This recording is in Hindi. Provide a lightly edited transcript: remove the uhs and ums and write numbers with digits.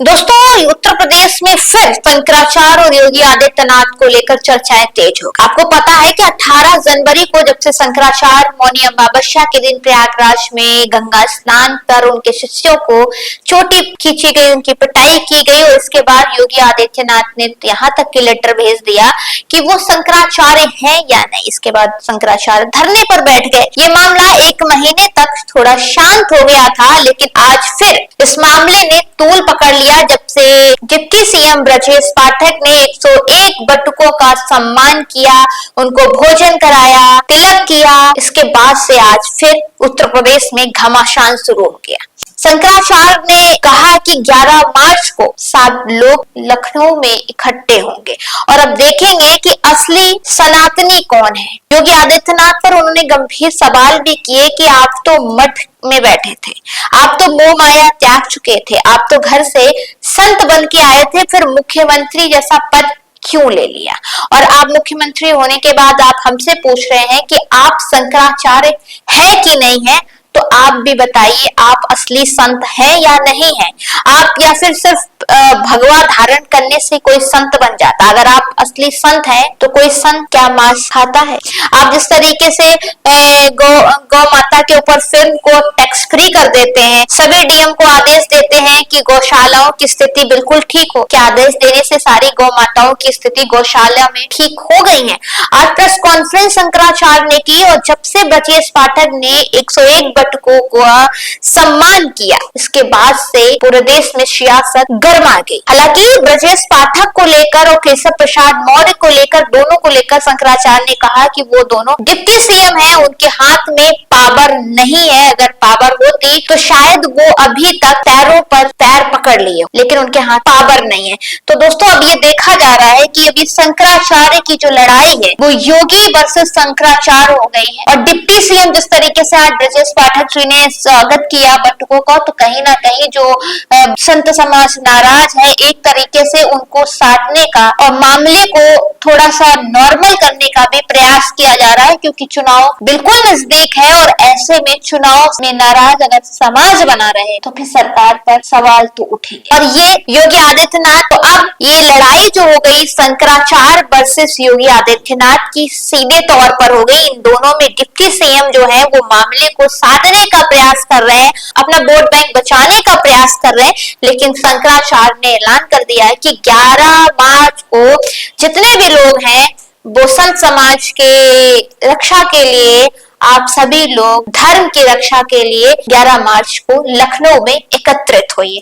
दोस्तों, उत्तर प्रदेश में फिर शंकराचार्य और योगी आदित्यनाथ को लेकर चर्चाएं तेज हो गई। आपको पता है कि 18 जनवरी को जब से शंकराचार्य मौनी अमावस्या के दिन प्रयागराज में गंगा स्नान कर उनके शिष्यों को चोटी खींची गई, उनकी पिटाई की गई और इसके बाद योगी आदित्यनाथ ने यहाँ तक के लेटर भेज दिया कि वो शंकराचार्य है या नहीं। इसके बाद शंकराचार्य धरने पर बैठ गए। ये मामला एक महीने तक थोड़ा शांत हो गया था, लेकिन आज फिर इस मामले ने तूल पकड़ लिया जब से डिप्टी सीएम ब्रजेश पाठक ने 101 बटुकों का सम्मान किया, उनको भोजन कराया, तिलक किया। इसके बाद से आज फिर उत्तर प्रदेश में घमासान शुरू हो गया। शंकराचार्य ने कहा कि 11 मार्च को सब लोग लखनऊ में इकट्ठे होंगे और अब देखेंगे कि असली सनातनी कौन है। योगी आदित्यनाथ पर उन्होंने गंभीर सवाल भी किए कि आप तो मठ में बैठे थे, आप तो मोह माया त्याग चुके थे, आप तो घर से संत बन के आए थे, फिर मुख्यमंत्री जैसा पद क्यों ले लिया? और आप मुख्यमंत्री होने के बाद आप हमसे पूछ रहे हैं कि आप शंकराचार्य है कि नहीं है। तो आप भी बताइए, आप असली संत है या नहीं है? आप या फिर सिर्फ भगवा धारण करने से कोई संत बन जाता? अगर आप असली संत हैं तो कोई संत क्या मांस खाता है? आप जिस तरीके से गौ माता के ऊपर फिल्म को टैक्स फ्री कर देते हैं, सभी डीएम को आदेश देते हैं कि गौशालाओं की स्थिति बिल्कुल ठीक हो। क्या आदेश देने से सारी गौ माताओं की स्थिति गौशाला में ठीक हो गई है? आज प्रेस कॉन्फ्रेंस शंकराचार्य ने की और जब से ब्रजेश पाठक ने 101 बटुकों को सम्मान किया, इसके बाद से पूरे देश में सियासत गर्मा गई। हालांकि ब्रजेश पाठक को लेकर और केशव प्रसाद मौर्य को लेकर, दोनों को लेकर शंकराचार्य ने कहा कि वो दोनों डिप्टी सीएम हैं, उनके हाथ में पावर नहीं है। अगर पावर होती तो शायद वो अभी तक पैरों पर पैर पकड़ लिए, लेकिन उनके हाथ पावर नहीं है। तो दोस्तों, अब ये देखा जा रहा है कि अभी शंकराचार्य की जो लड़ाई है वो योगी वर्सेस शंकराचार्य हो गई है। और डिप्टी सीएम जिस तरीके से आज ब्रजेश पाठक जी ने स्वागत किया बटुकों का, तो कहीं ना कहीं जो संत समाज नाराज है, एक तरीके से उनको साधने का और मामले को थोड़ा सा नॉर्मल करने का भी प्रयास किया जा रहा है, क्योंकि चुनाव बिल्कुल नजदीक है। और ऐसे में चुनाव में नाराज अगर समाज बना रहे तो फिर सरकार पर सवाल तो उठेंगे। और ये योगी आदित्यनाथ, तो अब ये लड़ाई जो हो गई शंकराचार्य वर्सेस योगी आदित्यनाथ की सीधे तौर पर हो गई। इन दोनों में डिप्टी सीएम जो है वो मामले को साधने का प्रयास कर रहे हैं, अपना वोट बैंक बचाने का प्रयास कर रहे हैं, लेकिन शंकराचार्य ने ऐलान कर दिया है कि 11 मार्च को जितने भी लोग हैं वो संत समाज के रक्षा के लिए, आप सभी लोग धर्म की रक्षा के लिए 11 मार्च को लखनऊ में एकत्रित होइए।